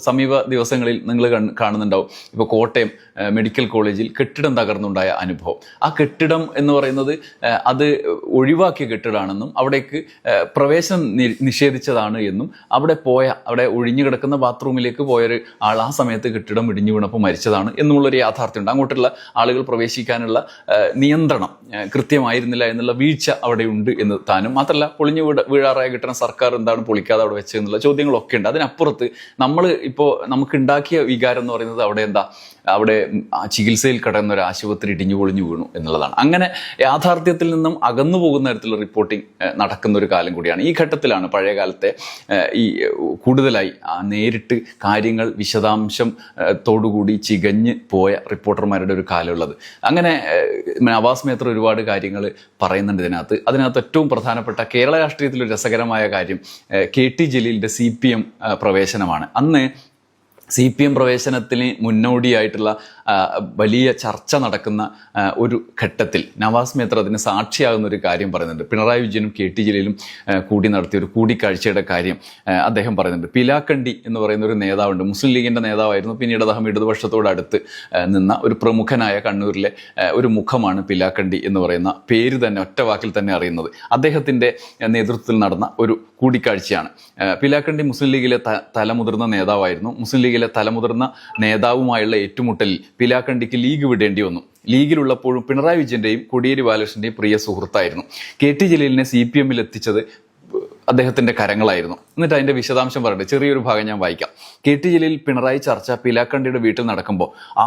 സമീപ ദിവസങ്ങളിൽ നിങ്ങൾ കാണുന്നുണ്ടാവും. ഇപ്പോൾ കോട്ടയം മെഡിക്കൽ കോളേജിൽ കെട്ടിടം തകർന്നുണ്ടായ അനുഭവം. ആ കെട്ടിടം എന്ന് പറയുന്നത് അത് ഒഴിവാക്കിയ കെട്ടിടമാണെന്നും അവിടേക്ക് പ്രവേശനം നിഷേധിച്ചതാണ് എന്നും അവിടെ ഒഴിഞ്ഞു കിടക്കുന്ന ബാത്റൂമിലേക്ക് പോയൊരു ആൾ ആ സമയത്ത് കെട്ടിടം ഇടിഞ്ഞു വീണപ്പോൾ മരിച്ചതാണ് എന്നുള്ളൊരു യാഥാർത്ഥ്യമുണ്ട്. അങ്ങോട്ടുള്ള ആളുകൾ പ്രവേശിക്കാനുള്ള നിയന്ത്രണം കൃത്യമായിരുന്നില്ല എന്നുള്ള വീഴ്ച അവിടെ ഉണ്ട് എന്ന് താനും. മാത്രമല്ല, പൊളിഞ്ഞു വീഴാറായ കെട്ടിടം സർക്കാർ എന്താണ് പൊളിക്കാതെ അവിടെ വെച്ചതെന്നുള്ള ചോദ്യങ്ങളൊക്കെ ഉണ്ട്. അതിനപ്പുറത്ത് നമുക്ക് ഉണ്ടാക്കിയ വികാരം എന്ന് പറയുന്നത് അവിടെ ചികിത്സയിൽ കിടന്ന ഒരു ആശുപത്രി ഇടിഞ്ഞു പൊളിഞ്ഞു വീണു എന്നുള്ളതാണ്. അങ്ങനെ യാഥാർത്ഥ്യത്തിൽ നിന്നും അകന്നു പോകുന്ന തരത്തിലുള്ള റിപ്പോർട്ടിംഗ് നടക്കുന്ന ഒരു കാലം കൂടിയാണ്. ഈ ഘട്ടത്തിലാണ് പഴയ കാലത്തെ ഈ കൂടുതലായി നേരിട്ട് കാര്യങ്ങൾ വിശദാംശത്തോടുകൂടി ചികഞ്ഞ് പോയ റിപ്പോർട്ടർമാരുടെ ഒരു കാലമുള്ളത്. അങ്ങനെ നവാസ് മേത്തർ ഒരുപാട് കാര്യങ്ങൾ പറയുന്നുണ്ട് അതിനകത്ത് ഏറ്റവും പ്രധാനപ്പെട്ട കേരള രാഷ്ട്രീയത്തിലൊരു രസകരമായ കാര്യം KT ജലീലിൻ്റെ CPM പ്രവേശനമാണ്. അന്ന് CPM പ്രവേശനത്തിന് മുന്നോടിയായിട്ടുള്ള വലിയ ചർച്ച നടക്കുന്ന ഒരു ഘട്ടത്തിൽ നവാസ് മേത്തർ അതിന് സാക്ഷിയാകുന്ന ഒരു കാര്യം പറയുന്നുണ്ട്. പിണറായി വിജയനും KT ജലീലും കൂടി നടത്തിയ ഒരു കൂടിക്കാഴ്ചയുടെ കാര്യം അദ്ദേഹം പറയുന്നുണ്ട്. പിലാക്കണ്ടി എന്ന് പറയുന്ന ഒരു നേതാവുണ്ട്, മുസ്ലിം ലീഗിൻ്റെ നേതാവായിരുന്നു. പിന്നീട് അദ്ദേഹം ഇടതുപക്ഷത്തോട് അടുത്ത് നിന്ന ഒരു പ്രമുഖനായ കണ്ണൂരിലെ ഒരു മുഖമാണ് പിലാക്കണ്ടി എന്ന് പറയുന്ന പേര് തന്നെ ഒറ്റ വാക്കിൽ തന്നെ അറിയുന്നത്. അദ്ദേഹത്തിൻ്റെ നേതൃത്വത്തിൽ നടന്ന ഒരു കൂടിക്കാഴ്ചയാണ്. പിലാക്കണ്ടി മുസ്ലിം ലീഗിലെ തലമുതിർന്ന നേതാവായിരുന്നു. മുസ്ലിം ലീഗിലെ തലമുതിർന്ന നേതാവുമായുള്ള ഏറ്റുമുട്ടലിൽ പിലാക്കണ്ടിക്ക് ലീഗ് വിടേണ്ടി വന്നു. ലീഗിലുള്ളപ്പോഴും പിണറായി വിജയന്റെയും കോടിയേരി ബാലകൃഷ്ണന്റെയും പ്രിയ സുഹൃത്തായിരുന്നു. KT ജലീലിനെ CPM എത്തിച്ചത് അദ്ദേഹത്തിന്റെ കരങ്ങളായിരുന്നു. എന്നിട്ട് അതിന്റെ വിശദാംശം പറയട്ടെ, ചെറിയൊരു ഭാഗം ഞാൻ വായിക്കാം. KT ജലീൽ പിണറായി ചർച്ച പിലാക്കണ്ടിയുടെ വീട്ടിൽ നടക്കുമ്പോൾ ആ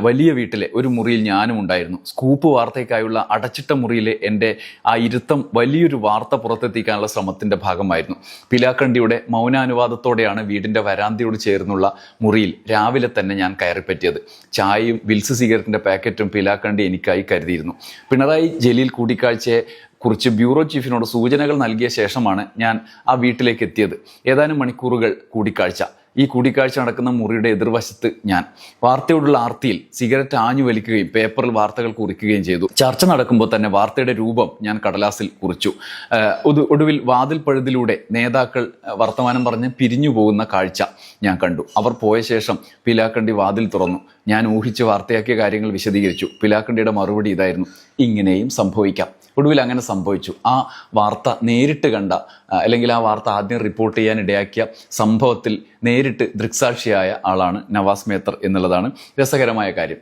വലിയ വീട്ടിലെ ഒരു മുറിയിൽ ഞാനും ഉണ്ടായിരുന്നു. സ്കൂപ്പ് വാർത്തയ്ക്കായുള്ള അടച്ചിട്ട മുറിയിലെ എൻ്റെ ആ ഇരുത്തം വലിയൊരു വാർത്ത പുറത്തെത്തിക്കാനുള്ള ശ്രമത്തിന്റെ ഭാഗമായിരുന്നു. പിലാക്കണ്ടിയുടെ മൗനാനുവാദത്തോടെയാണ് വീടിന്റെ വരാന്തയോട് ചേർന്നുള്ള മുറിയിൽ രാവിലെ തന്നെ ഞാൻ കയറിപ്പറ്റിയത്. ചായയും വിൽസ് സിഗരറ്റിന്റെ പാക്കറ്റും പിലാക്കണ്ടി എനിക്കായി കരുതിയിരുന്നു. പിണറായി ജലീൽ കൂടിക്കാഴ്ചയെ കുറിച്ച് ബ്യൂറോ ചീഫിനോട് സൂചനകൾ നൽകിയ ശേഷമാണ് ഞാൻ ആ വീട്ടിലേക്ക് എത്തിയത്. ഏതാനും മണിക്കൂറുകൾ കൂടിക്കാഴ്ച. ഈ കൂടിക്കാഴ്ച നടക്കുന്ന മുറിയുടെ എതിർവശത്ത് ഞാൻ വാർത്തയോടുള്ള ആർത്തിയിൽ സിഗരറ്റ് ആഞ്ഞു വലിക്കുകയും പേപ്പറിൽ വാർത്തകൾ കുറിക്കുകയും ചെയ്തു. ചർച്ച നടക്കുമ്പോൾ തന്നെ വാർത്തയുടെ രൂപം ഞാൻ കടലാസിൽ കുറിച്ചു. ഒടുവിൽ വാതിൽ പഴുതിലൂടെ നേതാക്കൾ വർത്തമാനം പറഞ്ഞ് പിരിഞ്ഞു പോകുന്ന കാഴ്ച ഞാൻ കണ്ടു. അവർ പോയ ശേഷം പിലാക്കണ്ടി വാതിൽ തുറന്നു. ഞാൻ ഊഹിച്ച് വാർത്തയാക്കിയ കാര്യങ്ങൾ വിശദീകരിച്ചു. പിലാക്കണ്ടിയുടെ മറുപടി ഇതായിരുന്നു: ഇങ്ങനെയും സംഭവിക്കാം. ഒടുവിൽ അങ്ങനെ സംഭവിച്ചു. ആ വാർത്ത നേരിട്ട് കണ്ട അല്ലെങ്കിൽ ആ വാർത്ത ആദ്യം റിപ്പോർട്ട് ചെയ്യാൻ ഇടയാക്കിയ സംഭവത്തിൽ നേരിട്ട് ദൃക്സാക്ഷിയായ ആളാണ് നവാസ് മേത്തർ എന്നുള്ളതാണ് രസകരമായ കാര്യം.